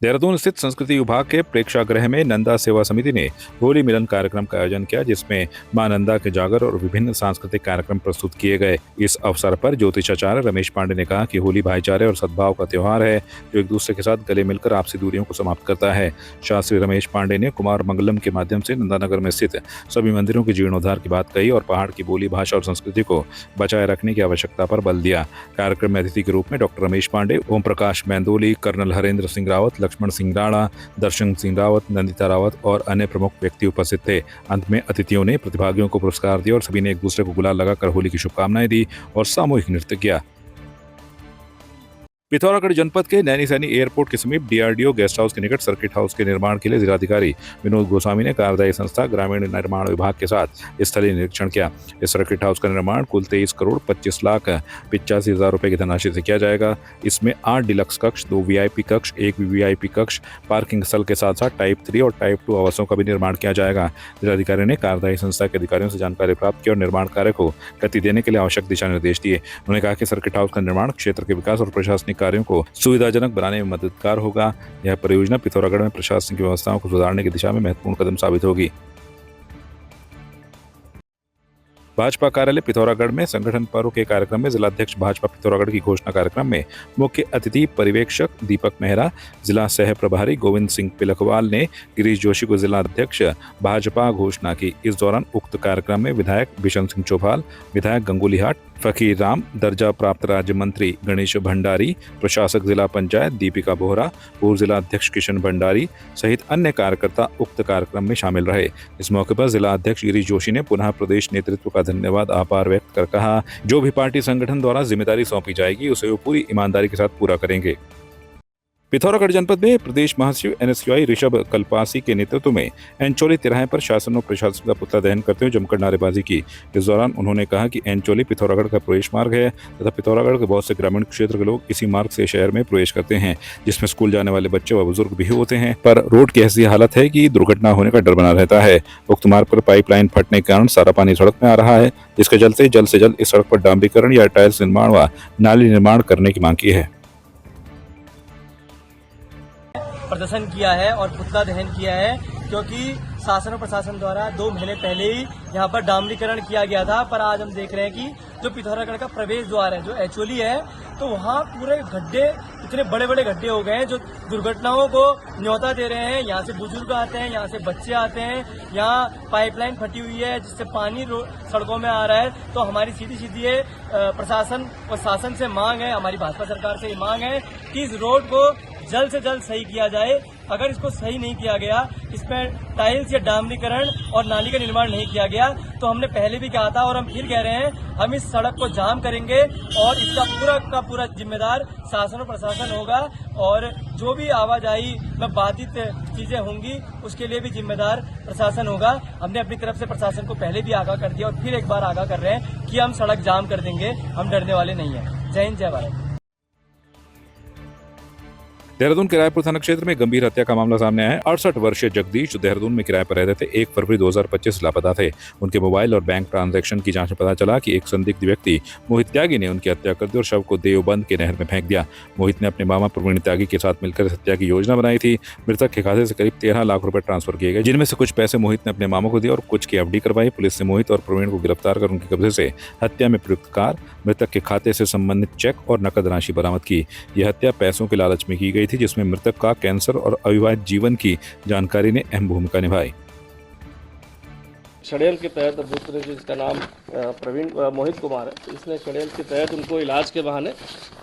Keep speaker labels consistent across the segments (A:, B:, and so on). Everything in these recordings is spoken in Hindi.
A: देहरादून स्थित संस्कृति विभाग के प्रेक्षागृह में नंदा सेवा समिति ने होली मिलन कार्यक्रम का आयोजन किया, जिसमें मां नंदा के जागर और विभिन्न सांस्कृतिक कार्यक्रम प्रस्तुत किए गए। इस अवसर पर ज्योतिषाचार्य रमेश पांडे ने कहा कि होली भाईचारे और सद्भाव का त्योहार है, जो एक दूसरे के साथ गले मिलकर आपसी दूरियों को समाप्त करता है। शास्त्री रमेश पांडे ने कुमार मंगलम के माध्यम से नंदानगर में स्थित सभी मंदिरों के जीर्णोद्धार की बात कही और पहाड़ की बोली, भाषा और संस्कृति को बचाए रखने की आवश्यकता पर बल दिया। कार्यक्रम में अतिथि के रूप में डॉक्टर रमेश पांडे, ओम प्रकाश मैंदोली, कर्नल हरेंद्र सिंह रावत, लक्ष्मण सिंह राणा, दर्शन सिंह रावत, नंदिता रावत और अन्य प्रमुख व्यक्ति उपस्थित थे। अंत में अतिथियों ने प्रतिभागियों को पुरस्कार दिया और सभी ने एक दूसरे को गुलाल लगाकर होली की शुभकामनाएं दी और सामूहिक नृत्य किया। पिथौरागढ़ जनपद के नैनीसैनी एयरपोर्ट के समीप डीआरडीओ गेस्ट हाउस के निकट सर्किट हाउस के निर्माण के लिए जिलाधिकारी विनोद गोस्वामी ने कार्यदायी संस्था ग्रामीण निर्माण विभाग के साथ स्थलीय निरीक्षण किया। इस सर्किट हाउस का निर्माण कुल 23 करोड़ 25 लाख 85,000 रुपए की धनराशि से किया जाएगा। इसमें 8 डिलक्स कक्ष, 2 वीआईपी कक्ष, 1 वीवीआईपी कक्ष, पार्किंग स्थल के साथ साथ टाइप 3 और टाइप 2 आवासों का भी निर्माण किया जाएगा। जिलाधिकारी ने कार्यदायी संस्था के अधिकारियों से जानकारी प्राप्त की और निर्माण कार्य को गति देने के लिए आवश्यक दिशा निर्देश दिए। उन्होंने कहा कि सर्किट हाउस का निर्माण क्षेत्र के विकास और प्रशासनिक कार्यों को सुविधाजनक बनाने में मददगार होगा। यह परियोजना पिथौरागढ़ में प्रशासनिक व्यवस्थाओं को सुधारने की दिशा में महत्वपूर्ण कदम साबित होगी। भाजपा कार्यालय पिथौरागढ़ में संगठन पर्व के कार्यक्रम में जिलाध्यक्ष भाजपा पिथौरागढ़ की घोषणा कार्यक्रम में मुख्य अतिथि पर्यवेक्षक दीपक मेहरा, जिला सह प्रभारी गोविंद सिंह पिलखवाल ने गिरीश जोशी को जिला अध्यक्ष भाजपा घोषणा की। इस दौरान उक्त कार्यक्रम में विधायक बिशन सिंह चौभाल, विधायक गंगोली हाट, फकीर राम, दर्जा प्राप्त राज्य मंत्री गणेश भंडारी, प्रशासक जिला पंचायत दीपिका बोहरा, पूर्व जिला अध्यक्ष किशन भंडारी सहित अन्य कार्यकर्ता उक्त कार्यक्रम में शामिल रहे। इस मौके पर जिला अध्यक्ष गिरीश जोशी ने पुनः प्रदेश नेतृत्व का धन्यवाद आभार व्यक्त कर कहा, जो भी पार्टी संगठन द्वारा जिम्मेदारी सौंपी जाएगी उसे वो पूरी ईमानदारी के साथ पूरा करेंगे। पिथौरागढ़ जनपद में प्रदेश महासचिव एनएसयूआई ऋषभ कल्पासी के नेतृत्व में एंचोली तिराहे पर शासन और प्रशासन का पुतला दहन करते हुए जमकर नारेबाजी की। इस दौरान उन्होंने कहा कि एंचोली पिथौरागढ़ का प्रवेश मार्ग है तथा पिथौरागढ़ के बहुत से ग्रामीण क्षेत्र के लोग इसी मार्ग से शहर में प्रवेश करते हैं, जिसमें स्कूल जाने वाले बच्चे व बुजुर्ग भी होते हैं, पर रोड की ऐसी हालत है कि दुर्घटना होने का डर बना रहता है। उक्त मार्ग पर पाइपलाइन फटने के कारण सारा पानी सड़क में आ रहा है, जिसके चलते जल्द से जल्द इस सड़क पर डांबरीकरण या टाइल्स निर्माण व नाली निर्माण करने की मांग की है।
B: प्रदर्शन किया है और पुतला दहन किया है, क्योंकि शासन और प्रशासन द्वारा 2 महीने पहले ही यहाँ पर डामरीकरण किया गया था। पर आज हम देख रहे हैं कि जो पिथौरागढ़ का प्रवेश द्वार है, जो एचओली है, तो वहाँ पूरे गड्ढे, इतने बड़े बड़े गड्ढे हो गए हैं जो दुर्घटनाओं को न्योता दे रहे हैं। यहाँ से बुजुर्ग आते हैं, यहाँ से बच्चे आते हैं, यहाँ पाइपलाइन फटी हुई है जिससे पानी सड़कों में आ रहा है। तो हमारी सीधी सीधी ये प्रशासन और शासन से मांग है, हमारी भाजपा सरकार से मांग है कि इस रोड को जल्द से जल्द सही किया जाए। अगर इसको सही नहीं किया गया, इसमें टाइल्स या डामरीकरण और नाली का निर्माण नहीं किया गया, तो हमने पहले भी कहा था और हम फिर कह रहे हैं, हम इस सड़क को जाम करेंगे और इसका पूरा का पूरा जिम्मेदार शासन और प्रशासन होगा। और जो भी आवाजाही में बाधित चीजें होंगी उसके लिए भी जिम्मेदार प्रशासन होगा। हमने अपनी तरफ से प्रशासन को पहले भी आगाह कर दिया और फिर एक बार आगाह कर रहे हैं कि हम सड़क जाम कर देंगे, हम डरने वाले नहीं हैं। जय हिंद, जय भारत।
A: देहरादून के रायपुर थाना क्षेत्र में गंभीर हत्या का मामला सामने आया है। 68 वर्षीय जगदीश, जो देहरादून में किराए पर रहते थे, 1 फरवरी 2025 लापता थे। उनके मोबाइल और बैंक ट्रांजैक्शन की जांच में पता चला कि एक संदिग्ध व्यक्ति मोहित त्यागी ने उनकी हत्या कर दी और शव को देवबंद के नहर में फेंक दिया। मोहित ने अपने मामा प्रवीण त्यागी के साथ मिलकर इस हत्या की योजना बनाई थी। मृतक के खाते से करीब 13 लाख रुपए ट्रांसफर किए गए, जिनमें से कुछ पैसे मोहित ने अपने मामा को दिए और कुछ की एफडी करवाई। पुलिस ने मोहित और प्रवीण को गिरफ्तार कर उनके कब्जे से हत्या में प्रयुक्त कार, मृतक के खाते से संबंधित चेक और नकद राशि बरामद की। यह हत्या पैसों के लालच में की गई थी, जिसमें मृतक का कैंसर और अविवाहित जीवन की जानकारी ने अहम भूमिका निभाई।
C: षड्यंत्र के तहत अभियुक्त जिसका नाम प्रवीण मोहित कुमार है, इसने षड्यंत्र के तहत उनको इलाज के बहाने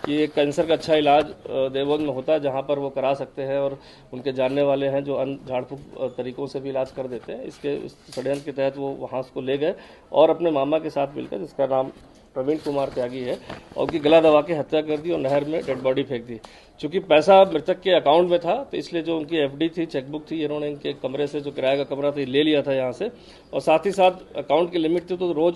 C: कि एक कैंसर का अच्छा इलाज देवबंद में होता है जहां पर वो करा सकते हैं और उनके जानने वाले हैं जो अन्य झाड़ फूक तरीकों से भी इलाज कर देते हैं। इसके षड्यंत्र के तहत वो वहां उसको ले गए और अपने मामा के साथ मिलकर, जिसका नाम प्रवीण कुमार त्यागी है, और उनकी गला दबा के हत्या कर दी और नहर में डेड बॉडी फेंक दी। चूंकि पैसा मृतक के अकाउंट में था, तो इसलिए जो उनकी एफडी थी, चेकबुक थी, इन्होंने इनके कमरे से, जो किराए का कमरा था, ले लिया था यहाँ से। और साथ ही साथ अकाउंट की लिमिट थी, तो रोज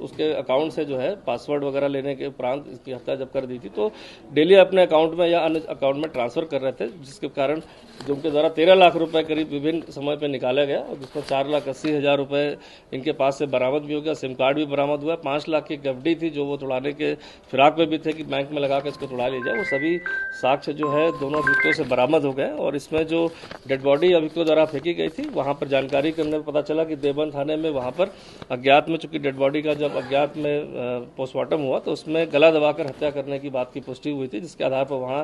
C: उसके अकाउंट से जो है पासवर्ड वगैरह लेने के उपरांत इसकी हत्या जब कर दी थी, तो डेली अपने अकाउंट में या अन्य अकाउंट में ट्रांसफर कर रहे थे, जिसके कारण जो उनके द्वारा 13 लाख रुपए करीब विभिन्न समय पर निकाला गया और जिसमें 4,80,000 रुपए इनके पास से बरामद भी हो गया। सिम कार्ड भी बरामद हुआ। 5 लाख की एफडी थी जो वो तोड़ाने के फिराक में भी थे कि बैंक में लगा कर इसको तोड़ा लिया जाए, वो सभी साक्ष्य जो है दोनों अभियुक्तों से बरामद हो गए और इसमें जो डेड बॉडी अभियुक्तों द्वारा फेंकी गई थी वहाँ पर जानकारी करने में पता चला कि देवबंद थाने में वहाँ पर अज्ञात में, चूंकि डेड बॉडी का जब अज्ञात में पोस्टमार्टम हुआ तो उसमें गला दबाकर हत्या करने की बात की पुष्टि हुई थी, जिसके आधार पर वहाँ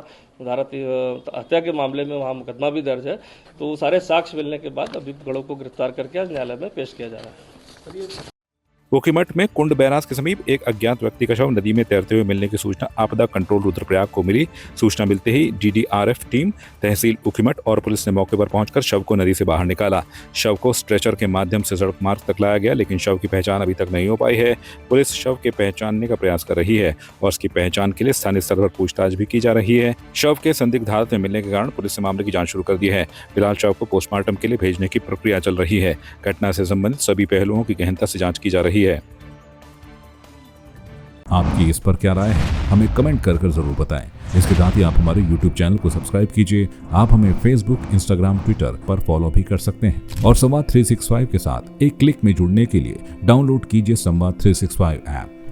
C: हत्या के मामले में वहाँ मुकदमा भी दर्ज है। तो सारे साक्ष्य मिलने के बाद अभियुक्त गणों को गिरफ्तार करके आज न्यायालय में पेश किया जा रहा है।
A: ऊखीमठ में कुंड बैराज के समीप एक अज्ञात व्यक्ति का शव नदी में तैरते हुए मिलने की सूचना आपदा कंट्रोल रुद्रप्रयाग को मिली। सूचना मिलते ही डीडीआरएफ टीम, तहसील ऊखीमठ और पुलिस ने मौके पर पहुंचकर शव को नदी से बाहर निकाला। शव को स्ट्रेचर के माध्यम से सड़क मार्ग तक लाया गया, लेकिन शव की पहचान अभी तक नहीं हो पाई है। पुलिस शव के पहचानने का प्रयास कर रही है और उसकी पहचान के लिए स्थानीय स्तर पर पूछताछ भी की जा रही है। शव के संदिग्ध हालत में मिलने के कारण पुलिस ने मामले की जांच शुरू कर दी है। फिलहाल शव को पोस्टमार्टम के लिए भेजने की प्रक्रिया चल रही है। घटना से संबंधित सभी पहलुओं की गहनता से जांच की जा रही है।
D: आपकी इस पर क्या राय है, हमें कमेंट कर जरूर बताएं। इसके साथ ही आप हमारे YouTube चैनल को सब्सक्राइब कीजिए। आप हमें Facebook, Instagram, Twitter पर फॉलो भी कर सकते हैं और संवाद 365 के साथ एक क्लिक में जुड़ने के लिए डाउनलोड कीजिए संवाद 365 ऐप।